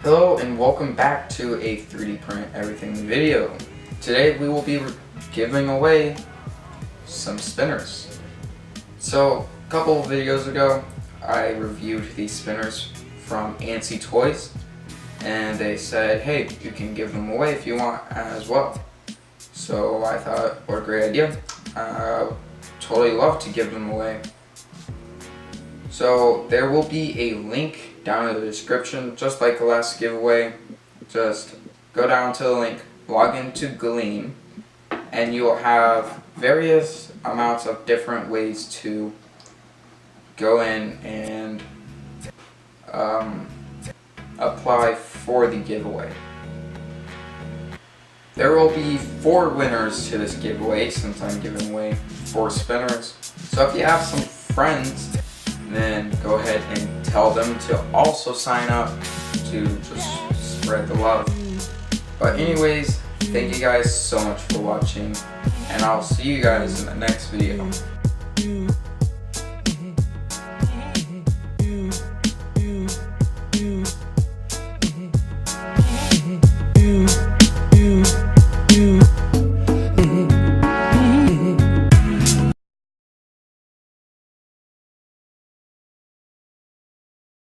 Hello and welcome back to a 3D print everything video. Today we will be giving away some spinners. So a couple of videos ago I reviewed these spinners from Antsy Toys and they said, hey, you can give them away if you want as well. So I thought, what a great idea. Totally love to give them away. So there will be a link down in the description, just like the last giveaway. Just go down to the link, log into Gleam, and you will have various amounts of different ways to go in and apply for the giveaway. There will be 4 winners to this giveaway since I'm giving away 4 spinners. So if you have some friends, then go ahead and tell them to also sign up to just spread the love. But anyways, thank you guys so much for watching, and I'll see you guys in the next video.